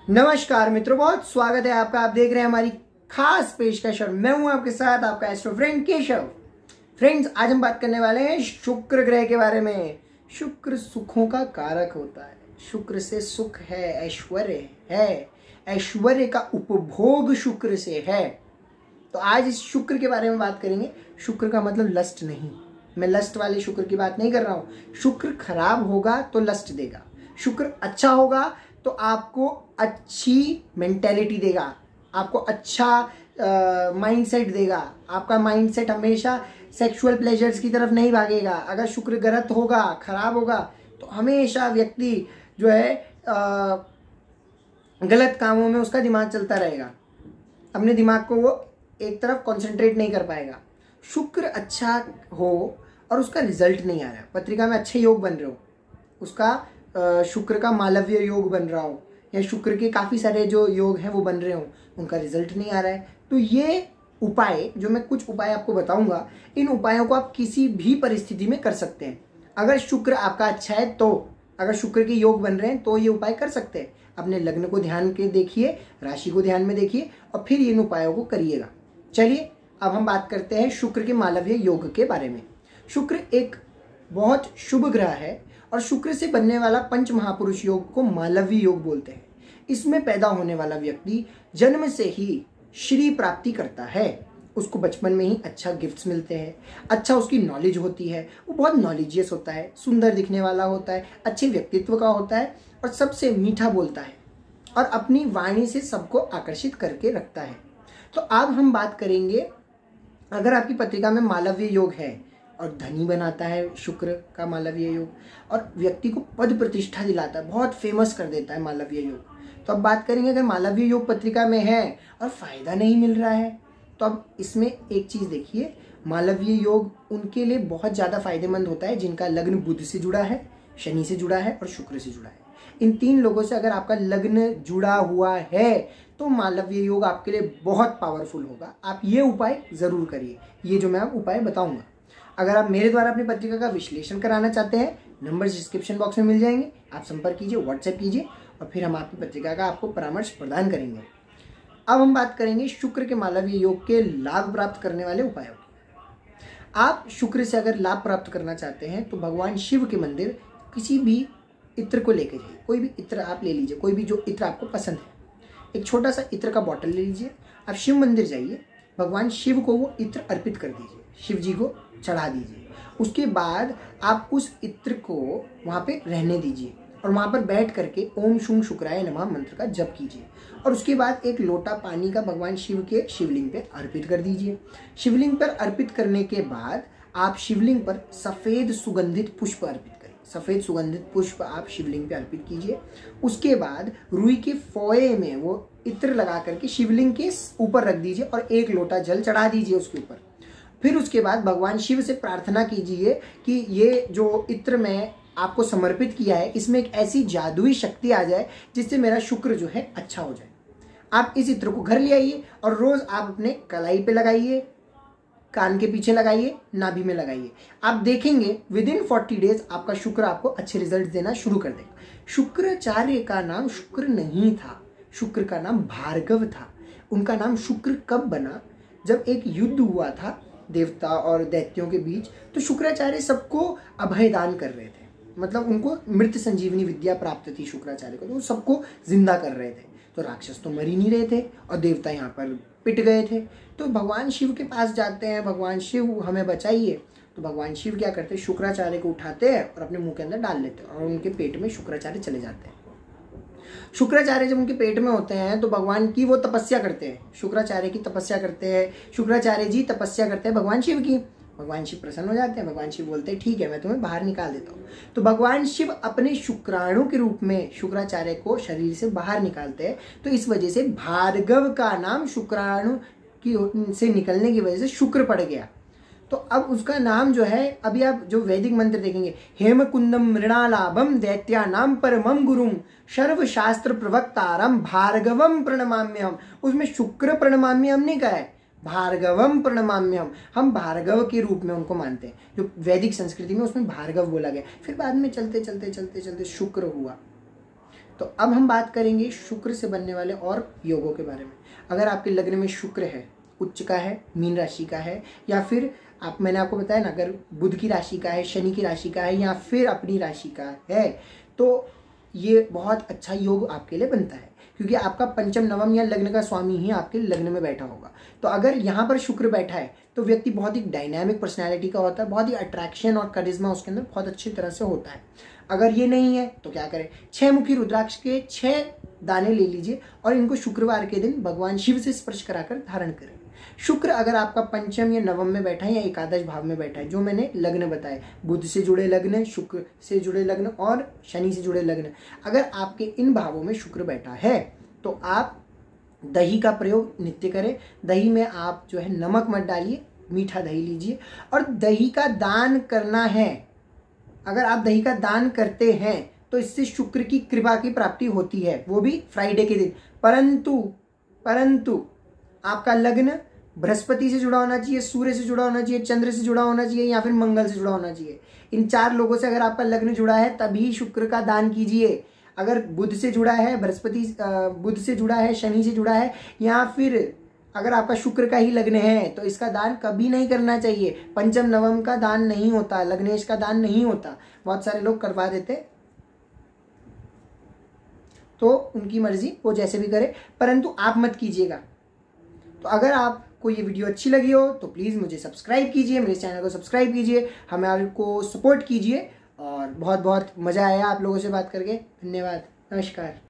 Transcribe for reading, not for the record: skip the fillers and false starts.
नमस्कार मित्रों, बहुत स्वागत है आपका। आप देख रहे हैं हमारी खास पेशकश और मैं हूं आपके साथ आपका एस्ट्रो फ्रेंड केशव। फ्रेंड्स, आज हम बात करने वाले हैं शुक्र ग्रह के बारे में। शुक्र सुखों का कारक होता है। शुक्र से सुख है, ऐश्वर्य है, ऐश्वर्य का उपभोग शुक्र से है। तो आज इस शुक्र के बारे में बात करेंगे। शुक्र का मतलब लस्ट नहीं, मैं लस्ट वाले शुक्र की बात नहीं कर रहा हूं। शुक्र खराब होगा तो लस्ट देगा, शुक्र अच्छा होगा तो आपको अच्छी मेंटेलिटी देगा, आपको अच्छा माइंडसेट देगा। आपका माइंडसेट हमेशा सेक्सुअल प्लेजर्स की तरफ नहीं भागेगा। अगर शुक्र गलत होगा, खराब होगा, तो हमेशा व्यक्ति जो है गलत कामों में उसका दिमाग चलता रहेगा, अपने दिमाग को वो एक तरफ कंसंट्रेट नहीं कर पाएगा। शुक्र अच्छा हो और उसका रिजल्ट नहीं आ रहा है, पत्रिका में अच्छे योग बन रहे हो, उसका शुक्र का मालव्य योग बन रहा हो या शुक्र के काफ़ी सारे जो योग हैं वो बन रहे हो, उनका रिजल्ट नहीं आ रहा है, तो ये उपाय जो मैं कुछ उपाय आपको बताऊंगा, इन उपायों को आप किसी भी परिस्थिति में कर सकते हैं। अगर शुक्र आपका अच्छा है तो, अगर शुक्र के योग बन रहे हैं तो ये उपाय कर सकते हैं। अपने लग्न को ध्यान के देखिए, राशि को ध्यान में देखिए और फिर इन उपायों को करिएगा। चलिए अब हम बात करते हैं शुक्र के मालव्य योग के बारे में। शुक्र एक बहुत शुभ ग्रह है और शुक्र से बनने वाला पंच महापुरुष योग को मालव्य योग बोलते हैं। इसमें पैदा होने वाला व्यक्ति जन्म से ही श्री प्राप्ति करता है। उसको बचपन में ही अच्छा गिफ्ट्स मिलते हैं, अच्छा उसकी नॉलेज होती है, वो बहुत नॉलेजियस होता है, सुंदर दिखने वाला होता है, अच्छे व्यक्तित्व का होता है और सबसे मीठा बोलता है और अपनी वाणी से सबको आकर्षित करके रखता है। तो अब हम बात करेंगे, अगर आपकी पत्रिका में मालव्य योग है और धनी बनाता है शुक्र का मालव्य योग और व्यक्ति को पद प्रतिष्ठा दिलाता है, बहुत फेमस कर देता है मालव्य योग। तो अब बात करेंगे, अगर मालव्य योग पत्रिका में है और फायदा नहीं मिल रहा है तो अब इसमें एक चीज देखिए, मालव्य योग उनके लिए बहुत ज्यादा फायदेमंद होता है जिनका लग्न बुध से जुड़ा है, शनि से जुड़ा है और शुक्र से जुड़ा है। इन तीन लोगों से अगर आपका लग्न जुड़ा हुआ है तो मालव्य योग आपके लिए बहुत पावरफुल होगा। आप ये उपाय जरूर करिए, ये जो मैं आप उपाय बताऊंगा। अगर आप मेरे द्वारा अपनी पत्रिका का विश्लेषण कराना चाहते हैं, नंबर डिस्क्रिप्शन बॉक्स में मिल जाएंगे, आप संपर्क कीजिए, व्हाट्सएप कीजिए और फिर हम आपकी पत्रिका का आपको परामर्श प्रदान करेंगे। अब हम बात करेंगे शुक्र के मालव्य योग के लाभ प्राप्त करने वाले उपायों की। आप शुक्र से अगर लाभ प्राप्त करना चाहते हैं तो भगवान शिव के मंदिर किसी भी इत्र को लेकर जाइए। कोई भी इत्र आप ले लीजिए, कोई भी जो इत्र आपको पसंद है। एक छोटा सा इत्र का बॉटल ले लीजिए, आप शिव मंदिर जाइए, भगवान शिव को वो इत्र अर्पित कर दीजिए, शिव जी को चढ़ा दीजिए। उसके बाद आप उस इत्र को वहाँ पे रहने दीजिए और वहाँ पर बैठ करके ओम शुं शुक्राय नमः मंत्र का जप कीजिए और उसके बाद एक लोटा पानी का भगवान शिव के शिवलिंग पे अर्पित कर दीजिए। शिवलिंग पर अर्पित करने के बाद आप शिवलिंग पर सफ़ेद सुगंधित पुष्प अर्पित करें। सफ़ेद सुगंधित पुष्प आप शिवलिंग पे अर्पित कीजिए। उसके बाद रुई के फोए में वो इत्र लगा करके शिवलिंग के ऊपर रख दीजिए और एक लोटा जल चढ़ा दीजिए उसके ऊपर। फिर उसके बाद भगवान शिव से प्रार्थना कीजिए कि ये जो इत्र मैं आपको समर्पित किया है, इसमें एक ऐसी जादुई शक्ति आ जाए जिससे मेरा शुक्र जो है अच्छा हो जाए। आप इस इत्र को घर ले आइए और रोज आप अपने कलाई पे लगाइए, कान के पीछे लगाइए, नाभि में लगाइए। आप देखेंगे विदिन 40 डेज आपका शुक्र आपको अच्छे रिजल्ट देना शुरू कर देगा। शुक्राचार्य का नाम शुक्र नहीं था, शुक्र का नाम भार्गव था। उनका नाम शुक्र कब बना? जब एक युद्ध हुआ था देवता और दैत्यों के बीच, तो शुक्राचार्य सबको अभय दान कर रहे थे, मतलब उनको मृत संजीवनी विद्या प्राप्त थी शुक्राचार्य को, तो वो सबको जिंदा कर रहे थे। तो राक्षस तो मर ही नहीं रहे थे और देवता यहाँ पर पिट गए थे। तो भगवान शिव के पास जाते हैं, भगवान शिव हमें बचाइए। तो भगवान शिव क्या करते हैं, शुक्राचार्य को उठाते हैं और अपने मुंह के अंदर डाल लेते हैं और उनके पेट में शुक्राचार्य चले जाते हैं। शुक्राचार्य जब उनके पेट में होते हैं तो भगवान की वो तपस्या करते हैं, शुक्राचार्य की तपस्या करते हैं। शुक्राचार्य जी तपस्या करते हैं भगवान शिव की। भगवान शिव प्रसन्न हो जाते हैं। भगवान शिव बोलते हैं ठीक है, मैं तुम्हें बाहर निकाल देता हूँ। तो भगवान शिव अपने शुक्राणु के रूप में शुक्राचार्य को शरीर से बाहर निकालते हैं। तो इस वजह से भार्गव का नाम शुक्राणु की से निकलने की वजह से शुक्र पड़ गया। तो अब उसका नाम जो है, अभी आप जो वैदिक मंत्र देखेंगे, हेम कुंदम मृणालाभम दैत्या नाम परमम गुरुम सर्व शास्त्र प्रवक्तारम भार्गवम प्रणमाम्यहम, उसमें शुक्र प्रणमाम्यहम नहीं कहा है, भार्गवम प्रणमाम्यहम। हम भार्गव के रूप में उनको मानते हैं, जो वैदिक संस्कृति में उसमें भार्गव बोला गया। फिर बाद में चलते चलते चलते चलते शुक्र हुआ। तो अब हम बात करेंगे शुक्र से बनने वाले और योगों के बारे में। अगर आपके लग्न में शुक्र है, उच्च का है, मीन राशि का है, या फिर मैंने आपको बताया ना, अगर बुध की राशि का है, शनि की राशि का है, या फिर अपनी राशि का है, तो ये बहुत अच्छा योग आपके लिए बनता है, क्योंकि आपका पंचम नवम या लग्न का स्वामी ही आपके लग्न में बैठा होगा। तो अगर यहाँ पर शुक्र बैठा है तो व्यक्ति बहुत ही डायनामिक पर्सनैलिटी का होता है, बहुत ही अट्रैक्शन और करिश्मा उसके अंदर बहुत अच्छी तरह से होता है। अगर ये नहीं है तो क्या करें, 6 मुखी रुद्राक्ष के 6 दाने ले लीजिए और इनको शुक्रवार के दिन भगवान शिव से स्पर्श कराकर धारण करें। शुक्र अगर आपका पंचम या नवम में बैठा है या एकादश भाव में बैठा है, जो मैंने लग्न बताए, बुध से जुड़े लग्न, शुक्र से जुड़े लग्न और शनि से जुड़े लग्न, अगर आपके इन भावों में शुक्र बैठा है तो आप दही का प्रयोग नित्य करें। दही में आप जो है नमक मत डालिए, मीठा दही लीजिए और दही का दान करना है। अगर आप दही का दान करते हैं तो इससे शुक्र की कृपा की प्राप्ति होती है, वो भी फ्राइडे के दिन। परंतु आपका लग्न बृहस्पति से जुड़ा होना चाहिए, सूर्य से जुड़ा होना चाहिए, चंद्र से जुड़ा होना चाहिए या फिर मंगल से जुड़ा होना चाहिए। इन 4 लोगों से अगर आपका लग्न जुड़ा है तभी शुक्र का दान कीजिए। अगर बुध से जुड़ा है, बुध से जुड़ा है, शनि से जुड़ा है, या फिर अगर आपका शुक्र का ही लग्न है तो इसका दान कभी नहीं करना चाहिए। पंचम नवम का दान नहीं होता, लग्नेश का दान नहीं होता। बहुत सारे लोग करवा देते, तो उनकी मर्जी, वो जैसे भी करे, परंतु आप मत कीजिएगा। तो अगर आपको ये वीडियो अच्छी लगी हो तो प्लीज़ मुझे सब्सक्राइब कीजिए, मेरे चैनल को सब्सक्राइब कीजिए, हमारे को सपोर्ट कीजिए। और बहुत बहुत मज़ा आया आप लोगों से बात करके। धन्यवाद, नमस्कार।